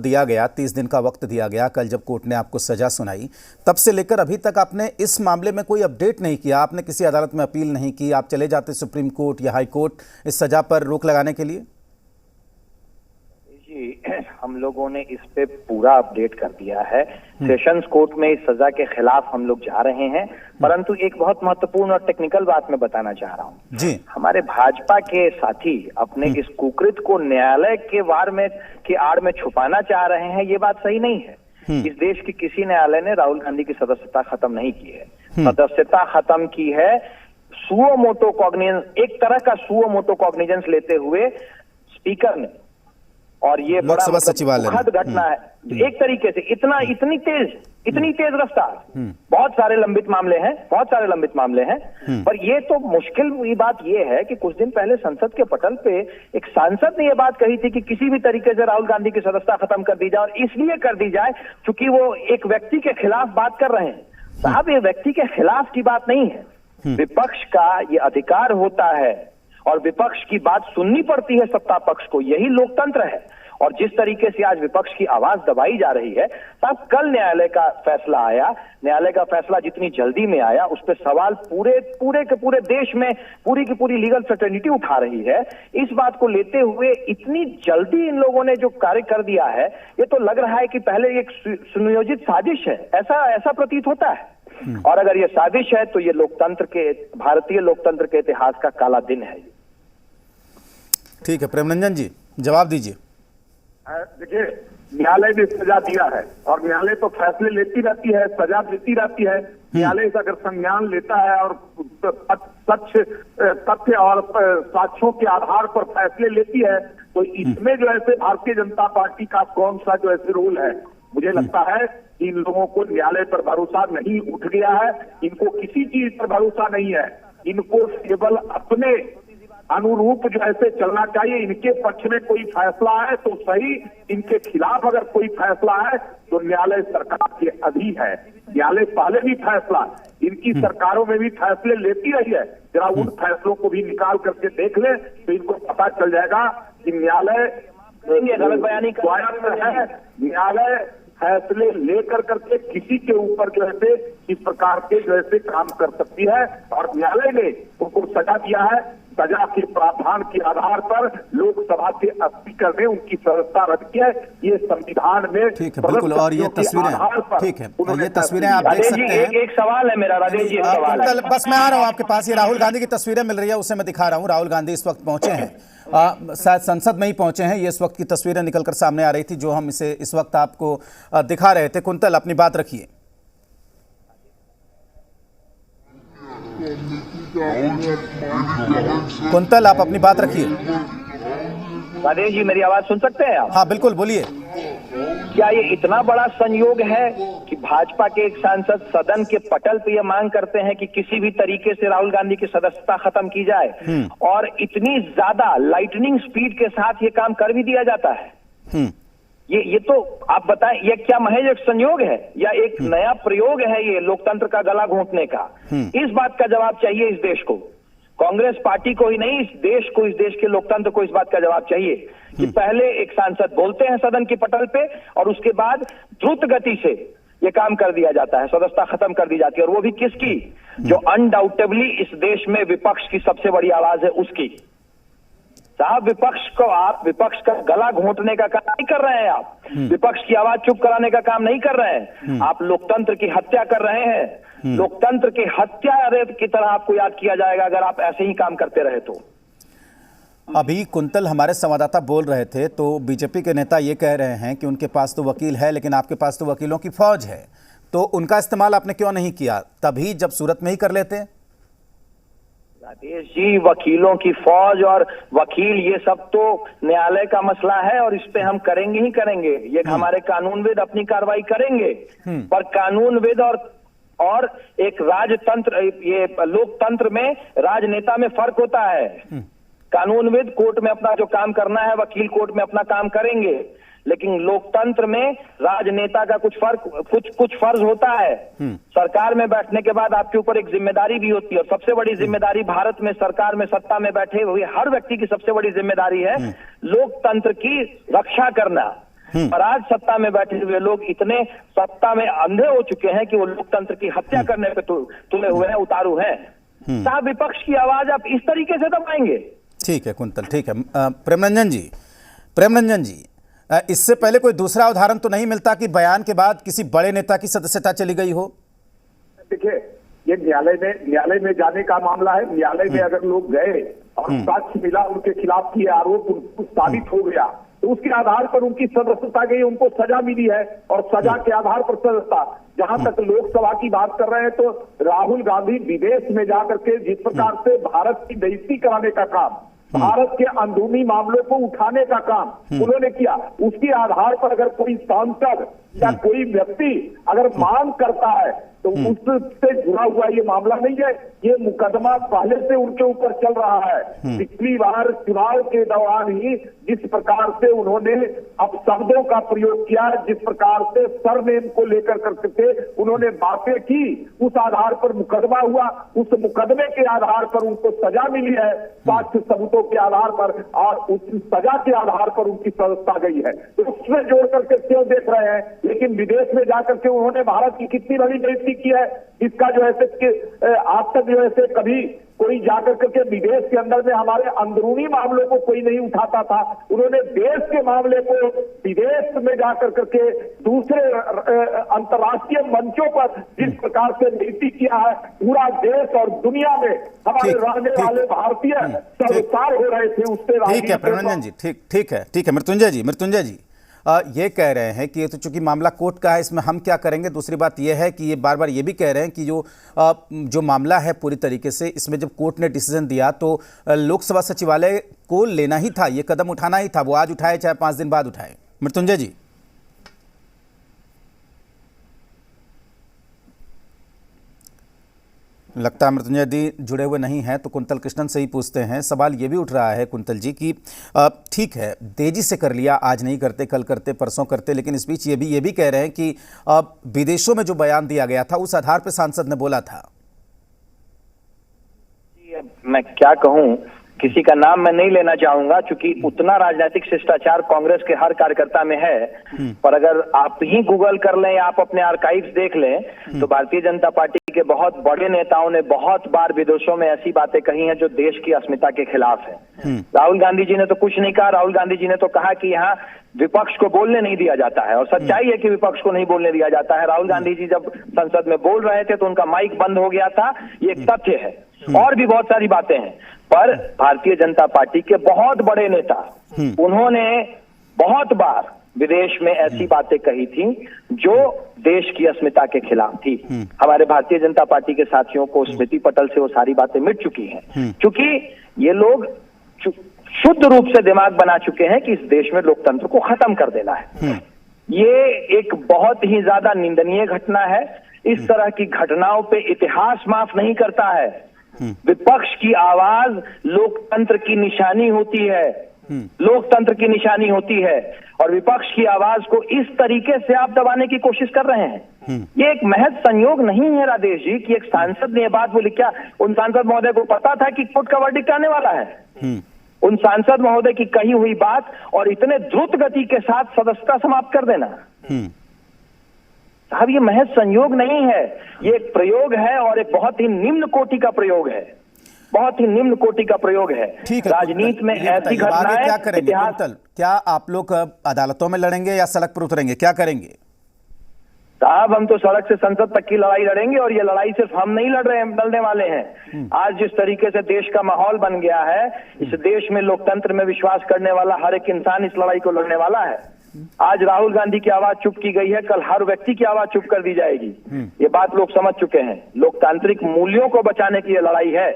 दिया गया, 30 दिन का वक्त दिया गया, कल जब कोर्ट ने आपको सजा सुनाई, तब से लेकर अभी तक आपने इस मामले में कोई अपडेट नहीं किया, आपने किसी अदालत में अपील नहीं की, आप चले जाते सुप्रीम कोर्ट या हाई कोर्ट इस सजा पर रोक लगाने के लिए? जी, हम लोगों ने इस पे पूरा अपडेट कर दिया है। सेशंस कोर्ट में इस सजा के खिलाफ हम लोग जा रहे हैं, परंतु एक बहुत महत्वपूर्ण और टेक्निकल बात मैं बताना चाह रहा हूँ जी। हमारे भाजपा के साथी अपने इस कुकृत को न्यायालय के वार में की आड़ में छुपाना चाह रहे हैं, ये बात सही नहीं है। इस देश के किसी न्यायालय ने राहुल गांधी की सदस्यता खत्म नहीं की है। सदस्यता खत्म की है सुओ मोटो कॉग्निजेंस, एक तरह का सुओ मोटो कॉग्निजेंस लेते हुए स्पीकर ने, और ये बड़ा दुखद घटना है। एक तरीके से इतनी तेज रफ्तार, बहुत सारे लंबित मामले हैं, पर ये तो मुश्किल बात ये है कि कुछ दिन पहले संसद के पटल पे एक सांसद ने ये बात कही थी कि किसी भी तरीके से राहुल गांधी की सदस्यता खत्म कर दी जाए, और इसलिए कर दी जाए क्योंकि वो एक व्यक्ति के खिलाफ बात कर रहे हैं। साहब, ये व्यक्ति के खिलाफ की बात नहीं है, विपक्ष का ये अधिकार होता है और विपक्ष की बात सुननी पड़ती है सत्ता पक्ष को, यही लोकतंत्र है। और जिस तरीके से आज विपक्ष की आवाज दबाई जा रही है, तब कल न्यायालय का फैसला आया, न्यायालय का फैसला जितनी जल्दी में आया उस पर सवाल पूरे के पूरे देश में पूरी की पूरी लीगल सर्टेनिटी उठा रही है। इस बात को लेते हुए इतनी जल्दी इन लोगों ने जो कार्य कर दिया है, ये तो लग रहा है कि पहले एक सुनियोजित साजिश है, ऐसा प्रतीत होता है। और अगर ये साजिश है तो ये भारतीय लोकतंत्र के इतिहास का काला दिन है। ठीक है, प्रेमरंजन जी जवाब दीजिए। देखिए, न्यायालय ने सजा दिया है और न्यायालय तो फैसले लेती रहती है, सजा देती रहती है। न्यायालय अगर संज्ञान लेता है और तथ्य और साक्ष्यों के आधार पर फैसले लेती है, तो इसमें जो ऐसे भारतीय जनता पार्टी का कौन सा जो ऐसे रोल है? मुझे लगता है इन लोगों को न्यायालय पर भरोसा नहीं उठ गया है, इनको किसी चीज पर भरोसा नहीं है, इनको केवल अपने अनुरूप जो ऐसे चलना चाहिए। इनके पक्ष में कोई फैसला है तो सही, इनके खिलाफ अगर कोई फैसला है तो न्यायालय सरकार के अधीन है। न्यायालय पहले भी फैसला इनकी सरकारों में भी फैसले लेती रही है, जरा उन फैसलों को भी निकाल करके देख ले तो इनको पता चल जाएगा कि न्यायालय गलत बयानी है। न्यायालय फैसले लेकर करके किसी के ऊपर जो है इस प्रकार के जो है काम कर सकती है, और न्यायालय ने उनको सजा दिया है। सजा के प्रावधान के आधार पर लोकसभा के स्पीकर ने उनकी सदस्यता रद्द की है। ये संविधान में ठीक है, बिल्कुल। और ये तस्वीरें, ठीक है, ये तस्वीरें आप देख सकते हैं। एक सवाल है मेरा, राजेश जी, सवाल है। बस मैं आ रहा हूँ आपके पास। ये राहुल गांधी की तस्वीरें मिल रही है, उसे मैं दिखा रहा हूँ। राहुल गांधी इस वक्त पहुंचे हैं, शायद संसद में ही पहुंचे हैं। ये इस वक्त की तस्वीरें निकलकर सामने आ रही थी जो हम इसे इस वक्त आपको दिखा रहे थे। कुंतल, अपनी बात रखिए। कुंतल, आप अपनी बात रखिए। राजेश जी, मेरी आवाज सुन सकते हैं आप? हाँ बिल्कुल, बोलिए। क्या ये इतना बड़ा संयोग है कि भाजपा के एक सांसद सदन के पटल पे ये मांग करते हैं कि किसी भी तरीके से राहुल गांधी की सदस्यता खत्म की जाए, और इतनी ज्यादा लाइटनिंग स्पीड के साथ ये काम कर भी दिया जाता है? ये तो आप बताएं, ये क्या महज एक संयोग है या एक नया प्रयोग है ये लोकतंत्र का गला घोंटने का? इस बात का जवाब चाहिए इस देश को, कांग्रेस पार्टी को ही नहीं, इस देश को, इस देश के लोकतंत्र को इस बात का जवाब चाहिए कि पहले एक सांसद बोलते हैं सदन के पटल पे और उसके बाद द्रुत गति से ये काम कर दिया जाता है, सदस्यता खत्म कर दी जाती है, और वो भी किसकी? जो अनडाउटेबली इस देश में विपक्ष की सबसे बड़ी आवाज है उसकी। साहब, आप विपक्ष का गला घोंटने का काम नहीं कर रहे हैं, आप विपक्ष की आवाज चुप कराने का काम नहीं कर रहे हैं, आप लोकतंत्र की हत्या कर रहे हैं। लोकतंत्र की हत्या की तरह आपको याद किया जाएगा अगर आप ऐसे ही काम करते रहे तो। अभी कुंतल, हमारे संवाददाता बोल रहे थे तो बीजेपी के नेता ये कह रहे हैं कि उनके पास तो वकील है, लेकिन आपके पास तो वकीलों की फौज है, तो उनका इस्तेमाल आपने क्यों नहीं किया तभी जब सूरत में ही कर लेते? राजेश जी, वकीलों की फौज और वकील ये सब तो न्यायालय का मसला है और इस पे हम करेंगे ही करेंगे। ये हमारे कानूनविद अपनी कार्रवाई करेंगे, पर कानूनविद और एक राजतंत्र, ये लोकतंत्र में राजनेता में फर्क होता है। कानूनविद कोर्ट में अपना जो काम करना है, वकील कोर्ट में अपना काम करेंगे, लेकिन लोकतंत्र में राजनेता का कुछ फर्ज होता है। सरकार में बैठने के बाद आपके ऊपर एक जिम्मेदारी भी होती है, और सबसे बड़ी जिम्मेदारी भारत में सरकार में सत्ता में बैठे हुए हर व्यक्ति की सबसे बड़ी जिम्मेदारी है लोकतंत्र की रक्षा करना। और आज सत्ता में बैठे हुए लोग इतने सत्ता में अंधे हो चुके हैं कि वो लोकतंत्र की हत्या करने पे तुले हुए हैं, उतारू हैं। साहब, विपक्ष की आवाज आप इस तरीके से दबाएंगे? ठीक है कुंतल, ठीक है। प्रेमरंजन जी, इससे पहले कोई दूसरा उदाहरण तो नहीं मिलता कि बयान के बाद किसी बड़े नेता की सदस्यता चली गई हो? देखिए, ये न्यायालय में जाने का मामला है। न्यायालय में अगर लोग गए और साक्ष्य मिला, उनके खिलाफ किए आरोप उनको साबित हो गया, तो उसके आधार पर उनकी सदस्यता गई, उनको सजा मिली है और सजा के आधार पर सदस्यता। जहां तक लोकसभा की बात कर रहे हैं, तो राहुल गांधी विदेश में जाकर के जिस प्रकार से भारत की बेइज्जती कराने का काम, भारत के अंदरूनी मामलों को उठाने का काम उन्होंने किया, उसके आधार पर अगर कोई सांसद या कोई व्यक्ति अगर मांग करता है तो उससे जुड़ा हुआ ये मामला नहीं है। ये मुकदमा पहले से उनके ऊपर चल रहा है। पिछली बार चुनाव के दौरान ही जिस प्रकार से उन्होंने अपशब्दों का प्रयोग किया, जिस प्रकार से सरनेम को लेकर करके उन्होंने बातें की, उस आधार पर मुकदमा हुआ। उस मुकदमे के आधार पर उनको सजा मिली है, साक्ष्य सबूतों के आधार पर, और उस सजा के आधार पर उनकी सदस्यता गई है। तो उसमें जोड़ करके क्यों देख रहे हैं? लेकिन विदेश में जाकर के उन्होंने भारत की कितनी बड़ी बेइज्जती की है, इसका जो है आज तक जो है कभी कोई जाकर करके विदेश के अंदर में हमारे अंदरूनी मामलों को कोई नहीं उठाता था। उन्होंने देश के मामले को विदेश में जाकर करके दूसरे अंतर्राष्ट्रीय मंचों पर जिस प्रकार से नीति किया है, पूरा देश और दुनिया में हमारे रहने वाले भारतीय सर्वसार हो रहे थे उससे। ठीक है प्रेमरंजन जी, ठीक है। मृत्युंजय जी, ये कह रहे हैं कि ये तो चूंकि मामला कोर्ट का है, इसमें हम क्या करेंगे। दूसरी बात ये है कि ये बार बार ये भी कह रहे हैं कि जो मामला है पूरी तरीके से, इसमें जब कोर्ट ने डिसीजन दिया तो लोकसभा सचिवालय को लेना ही था, ये कदम उठाना ही था। वो आज उठाए चाहे 5 दिन बाद उठाए। मृत्युंजय जी, लगता है मृत्युंजय जी जुड़े हुए नहीं हैं, तो कुंतल कृष्णन से ही पूछते हैं। सवाल ये भी उठ रहा है कुंतल जी कि ठीक है, तेजी से कर लिया, आज नहीं करते, कल करते, परसों करते, लेकिन इस बीच ये भी कह रहे हैं कि विदेशों में जो बयान दिया गया था उस आधार पर सांसद ने बोला था। मैं क्या कहूं, किसी का नाम मैं नहीं लेना चाहूंगा, क्योंकि उतना राजनीतिक शिष्टाचार कांग्रेस के हर कार्यकर्ता में है। पर अगर आप ही गूगल कर लें, आप अपने आर्काइव्स देख लें, तो भारतीय जनता पार्टी के बहुत बड़े नेताओं ने बहुत बार विदेशों में ऐसी बातें कही हैं जो देश की अस्मिता के खिलाफ है। राहुल गांधी जी ने तो कुछ नहीं कहा। राहुल गांधी जी ने तो कहा कि यहाँ विपक्ष को बोलने नहीं दिया जाता है, और सच्चाई है कि विपक्ष को नहीं बोलने दिया जाता है। राहुल गांधी जी जब संसद में बोल रहे थे तो उनका माइक बंद हो गया था, ये एक तथ्य है। और भी बहुत सारी बातें हैं, पर भारतीय जनता पार्टी के बहुत बड़े नेता, उन्होंने बहुत बार विदेश में ऐसी बातें कही थी जो देश की अस्मिता के खिलाफ थी। हमारे भारतीय जनता पार्टी के साथियों को स्मृति पटल से वो सारी बातें मिट चुकी हैं, क्योंकि ये लोग शुद्ध रूप से दिमाग बना चुके हैं कि इस देश में लोकतंत्र को खत्म कर देना है। ये एक बहुत ही ज्यादा निंदनीय घटना है। इस तरह की घटनाओं पे इतिहास माफ नहीं करता है। विपक्ष की आवाज लोकतंत्र की निशानी होती है, लोकतंत्र की निशानी होती है, और विपक्ष की आवाज को इस तरीके से आप दबाने की कोशिश कर रहे हैं। ये एक महज संयोग नहीं है राजेश जी कि एक सांसद ने यह बात बोली। क्या उन सांसद महोदय को पता था कि कोर्ट का वर्डिक्ट आने वाला है? उन सांसद महोदय की कही हुई बात और इतने द्रुत गति के साथ सदस्यता समाप्त कर देना, साहब ये महज संयोग नहीं है, ये एक प्रयोग है, और एक बहुत ही निम्न कोटि का प्रयोग है, बहुत ही निम्न कोटि का प्रयोग है। राजनीति में ऐसी घटनाएं क्या करेंगे कुंतल? क्या आप लोग अदालतों में लड़ेंगे या सड़क पर उतरेंगे? क्या करेंगे? साहब हम तो सड़क से संसद तक की लड़ाई लड़ेंगे, और ये लड़ाई सिर्फ हम नहीं लड़ने वाले हैं। आज जिस तरीके से देश का माहौल बन गया है, इस देश में लोकतंत्र में विश्वास करने वाला हर एक इंसान इस लड़ाई को लड़ने वाला है। आज राहुल गांधी की आवाज चुप की गई है, कल हर व्यक्ति की आवाज चुप कर दी जाएगी। ये बात लोग समझ चुके हैं। लोकतांत्रिक मूल्यों को बचाने की ये लड़ाई है।